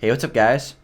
Hey, what's up, guys?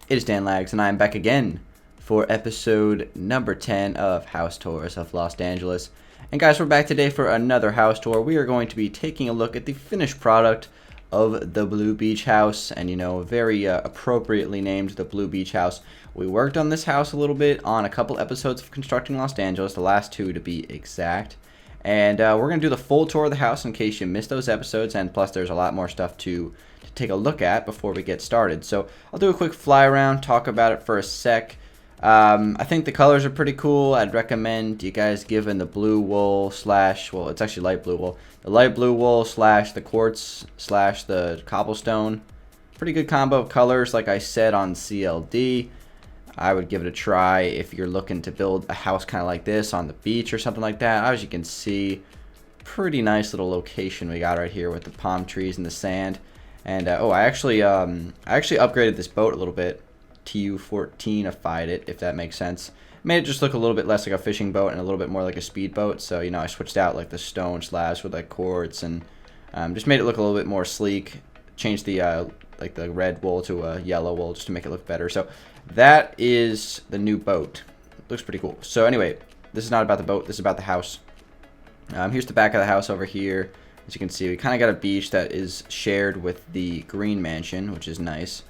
It is Dan Lags, and I am back again for episode number 10 of House Tours of Los Angeles. And guys, we're back today for another house tour. We are going to be taking a look at the finished product of the Blue Beach House, and very appropriately named the Blue Beach House. We worked on this house a little bit on a couple episodes of Constructing Los Angeles, the last two to be exact. And we're going to do the full tour of the house in case you missed those episodes, and plus there's a lot more stuff to take a look at before we get started. So I'll do a quick fly around, talk about it for a sec. I think the colors are pretty cool. I'd recommend you guys giving the blue wool slash, well, it's actually light blue wool. The light blue wool slash the quartz slash the cobblestone. Pretty good combo of colors, like I said on CLD. I would give it a try if you're looking to build a house kind of like this on the beach or something like that. As you can see, pretty nice little location we got right here with the palm trees and the sand. And I actually upgraded this boat a little bit. TU-14ified it, if that makes sense. Made it just look a little bit less like a fishing boat and a little bit more like a speedboat. So I switched out like the stone slabs with like quartz and just made it look a little bit more sleek. Changed the like the red wool to a yellow wool just to make it look better. So that is the new boat. It looks pretty cool. So anyway, this is not about the boat. This is about the house. Here's the back of the house over here. As you can see, we kind of got a beach that is shared with the green mansion, which is nice.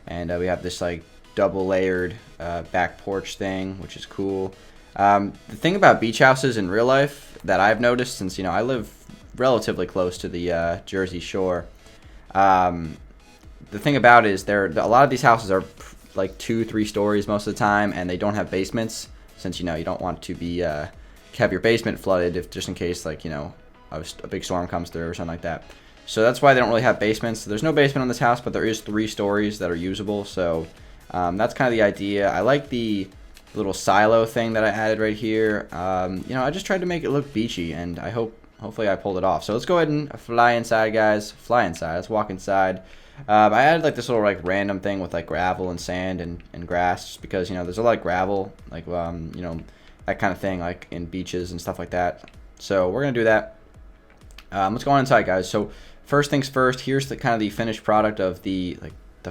And we have this like double layered back porch thing, which is cool. The thing about beach houses in real life that I've noticed, since I live relatively close to the Jersey Shore, the thing about it is a lot of these houses are like 2-3 stories most of the time, and they don't have basements, since you don't want to be have your basement flooded if just in case a big storm comes through or something like that. So that's why they don't really have basements. There's no basement on this house, but there is 3 stories that are usable. So that's kind of the idea. I like the little silo thing that I added right here. I just tried to make it look beachy, and hopefully I pulled it off. So let's go ahead and fly inside, guys. Fly inside. Let's walk inside. I added like this little like random thing with like gravel and sand and grass, just because there's a lot of gravel, like that kind of thing, like in beaches and stuff like that. So we're gonna do that. Let's go on inside, guys. So first things first, here's the kind of the finished product of the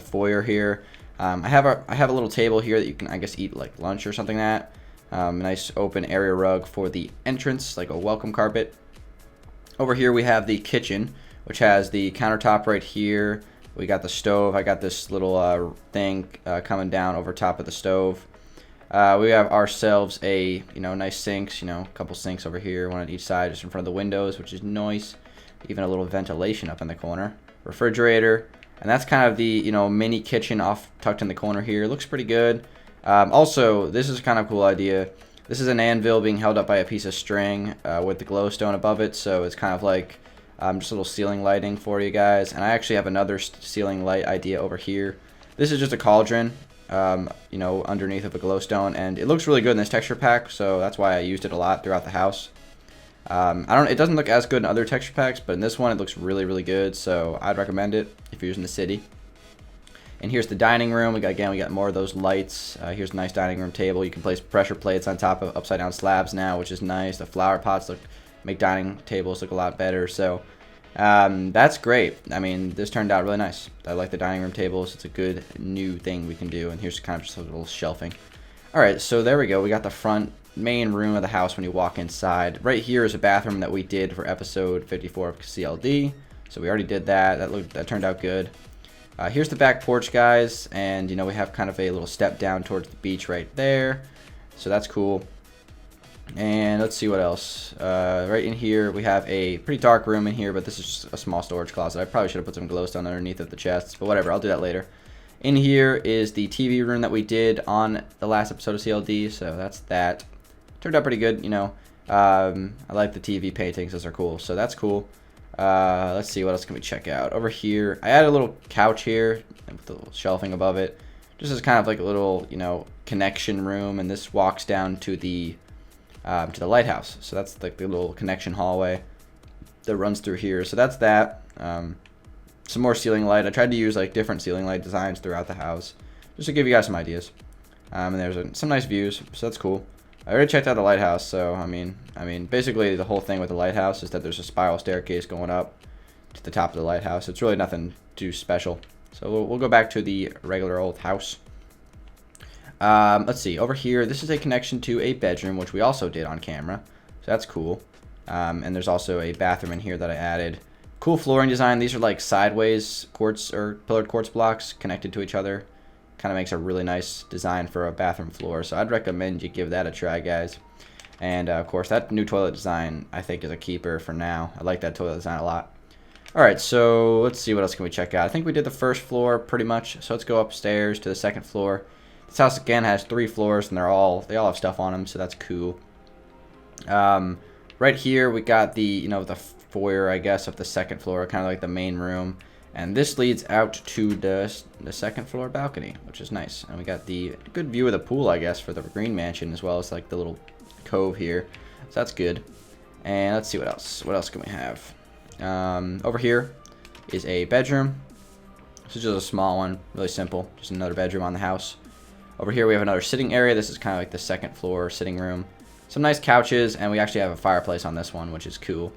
foyer here. I have a little table here that you can, I guess, eat like lunch or something like that. Nice open area rug for the entrance, like a welcome carpet. Over here we have the kitchen, which has the countertop right here. We got the stove. I got this little thing coming down over top of the stove. We have ourselves a nice sinks, a couple sinks over here, one on each side, just in front of the windows, which is nice. Even a little ventilation up in the corner. Refrigerator, and that's kind of the mini kitchen off tucked in the corner here. It looks pretty good. Also, this is kind of a cool idea. This is an anvil being held up by a piece of string with the glowstone above it, so it's kind of like just a little ceiling lighting for you guys. And I actually have another ceiling light idea over here. This is just a cauldron. Underneath of a glowstone, and it looks really good in this texture pack, so that's why I used it a lot throughout the house. It doesn't look as good in other texture packs, but in this one it looks really, really good, so I'd recommend it if you're using the city. And here's the dining room. We got more of those lights. Here's a nice dining room table. You can place pressure plates on top of upside down slabs now, which is nice. The flower pots make dining tables look a lot better, so that's great. I mean, this turned out really nice. I like the dining room tables. It's a good new thing we can do. And here's kind of just a little shelving. All right, so there we go. We got the front main room of the house when you walk inside. Right here is a bathroom that we did for episode 54 of CLD. So we already did that. That turned out good. Here's the back porch, guys. And, we have kind of a little step down towards the beach right there. So that's cool. And let's see what else. Right in here, we have a pretty dark room in here, but this is just a small storage closet. I probably should have put some glowstone underneath of the chests, but whatever, I'll do that later. In here is the TV room that we did on the last episode of CLD, so that's that. Turned out pretty good, I like the TV paintings, those are cool, so that's cool. Let's see, what else can we check out? Over here, I added a little couch here with a little shelving above it. Just as kind of like a little, connection room, and this walks down to the lighthouse. So that's like the little connection hallway that runs through here. So that's that. Some more ceiling light. I tried to use like different ceiling light designs throughout the house just to give you guys some ideas. And there's some nice views, so that's cool. I already checked out the lighthouse, so I mean basically the whole thing with the lighthouse is that there's a spiral staircase going up to the top of the lighthouse. It's really nothing too special. So we'll go back to the regular old house. Let's see. Over here, this is a connection to a bedroom, which we also did on camera. So that's cool. And there's also a bathroom in here that I added. Cool flooring design. These are like sideways quartz or pillared quartz blocks connected to each other. Kind of makes a really nice design for a bathroom floor. So I'd recommend you give that a try, guys. And of course, that new toilet design I think is a keeper for now. I like that toilet design a lot. Alright, so let's see what else can we check out. I think we did the first floor pretty much. So let's go upstairs to the second floor. This house again has 3 floors and they all have stuff on them, so that's cool. Right here we got the the foyer, I guess, of the second floor, kind of like the main room. And this leads out to the second floor balcony, which is nice. And we got the good view of the pool, I guess, for the green mansion, as well as like the little cove here. So that's good. And let's see what else. What else can we have? Over here is a bedroom. This is just a small one, really simple. Just another bedroom on the house. Over here we have another sitting area. This is kind of like the second floor sitting room. Some nice couches, and we actually have a fireplace on this one, which is cool.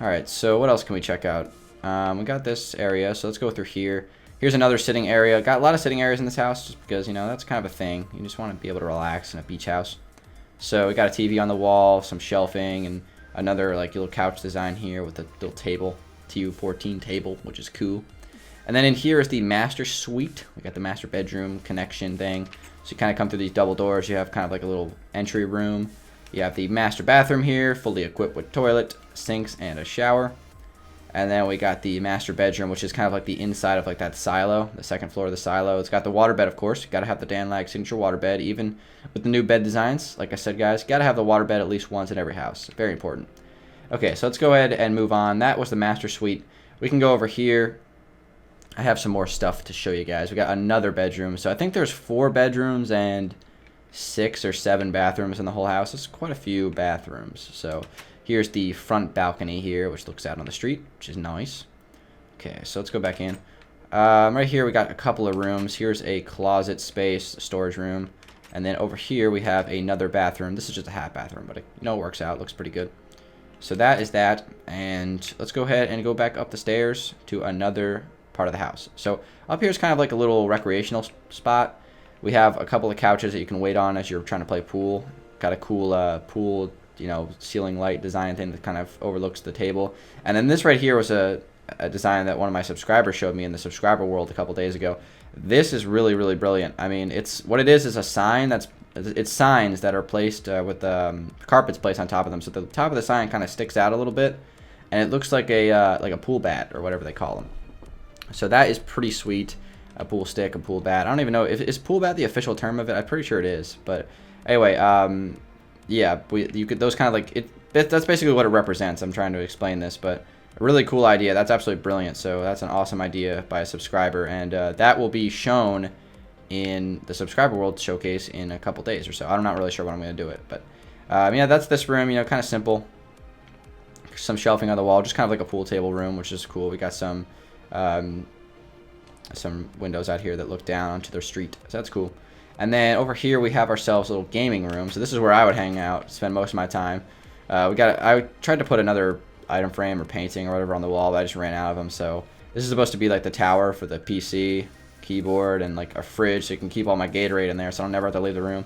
Alright, so what else can we check out? We got this area, so let's go through here. Here's another sitting area. Got a lot of sitting areas in this house just because, that's kind of a thing. You just want to be able to relax in a beach house. So we got a TV on the wall, some shelving, and another like little couch design here with a little table, TU14 table, which is cool. And then in here is the master suite. We got the master bedroom connection thing. So you kind of come through these double doors. You have kind of like a little entry room. You have the master bathroom here, fully equipped with toilet, sinks, and a shower. And then we got the master bedroom, which is kind of like the inside of like that silo, the second floor of the silo. It's got the water bed, of course. You got to have the Dangeles signature water bed, even with the new bed designs. Like I said, guys, got to have the water bed at least once in every house. Very important. Okay, so let's go ahead and move on. That was the master suite. We can go over here. I have some more stuff to show you guys. We got another bedroom. So I think there's 4 bedrooms and 6 or 7 bathrooms in the whole house. It's quite a few bathrooms. So here's the front balcony here, which looks out on the street, which is nice. Okay, so let's go back in. Right here we got a couple of rooms. Here's a closet space, a storage room. And then over here we have another bathroom. This is just a half bathroom, but it works out. It looks pretty good. So that is that. And let's go ahead and go back up the stairs to another part of the house. So up here is kind of like a little recreational spot. We have a couple of couches that you can wait on as you're trying to play pool. Got a cool pool, ceiling light design thing that kind of overlooks the table. And then this right here was a design that one of my subscribers showed me in the subscriber world a couple days ago. This is really, really brilliant. I mean, what it is a sign it's signs that are placed with carpets placed on top of them. So the top of the sign kind of sticks out a little bit, and it looks like a pool bat or whatever they call them. So that is pretty sweet. A pool stick, a pool bat. I don't even know is pool bat the official term of it. I'm pretty sure it is. But anyway, yeah, you could those kind of like it. That's basically what it represents. I'm trying to explain this, but a really cool idea. That's absolutely brilliant. So that's an awesome idea by a subscriber, and that will be shown in the subscriber world showcase in a couple days or so. I'm not really sure when I'm going to do it, but yeah, that's this room. Kind of simple. Some shelving on the wall, just kind of like a pool table room, which is cool. We got some windows out here that look down onto the street, so that's cool. And then over here we have ourselves a little gaming room. So this is where I would hang out, spend most of my time. I tried to put another item frame or painting or whatever on the wall, but I just ran out of them. So this is supposed to be like the tower for the PC, keyboard, and like a fridge, so you can keep all my Gatorade in there, so I don't never have to leave the room.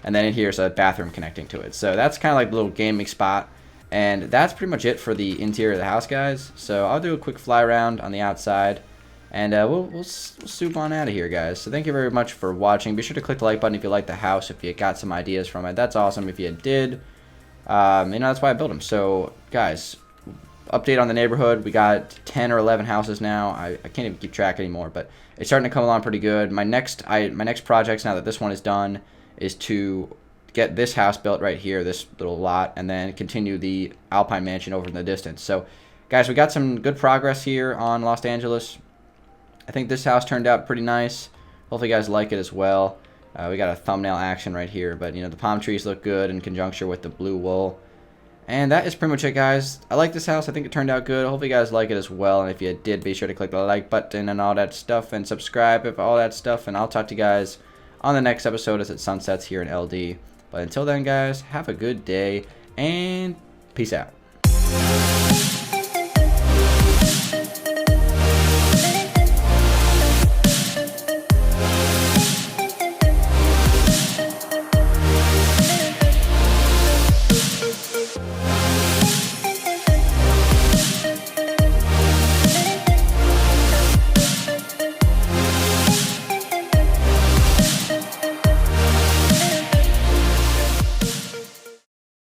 And then in here's a bathroom connecting to it. So that's kind of like a little gaming spot. And that's pretty much it for the interior of the house, guys. So I'll do a quick fly around on the outside, and we'll soup on out of here, guys. So thank you very much for watching. Be sure to click the like button if you like the house, if you got some ideas from it. That's awesome. If you did, that's why I built them. So, guys, update on the neighborhood. We got 10 or 11 houses now. I can't even keep track anymore, but it's starting to come along pretty good. My next projects, now that this one is done, is to get this house built right here, this little lot, and then continue the Alpine Mansion over in the distance. So, guys, we got some good progress here on Los Angeles. I think this house turned out pretty nice. Hopefully you guys like it as well. We got a thumbnail action right here, but the palm trees look good in conjunction with the blue wool. And that is pretty much it, guys. I like this house. I think it turned out good. Hopefully you guys like it as well. And if you did, be sure to click the like button and all that stuff, and subscribe if all that stuff. And I'll talk to you guys on the next episode as it sunsets here in LD. But until then, guys, have a good day and peace out.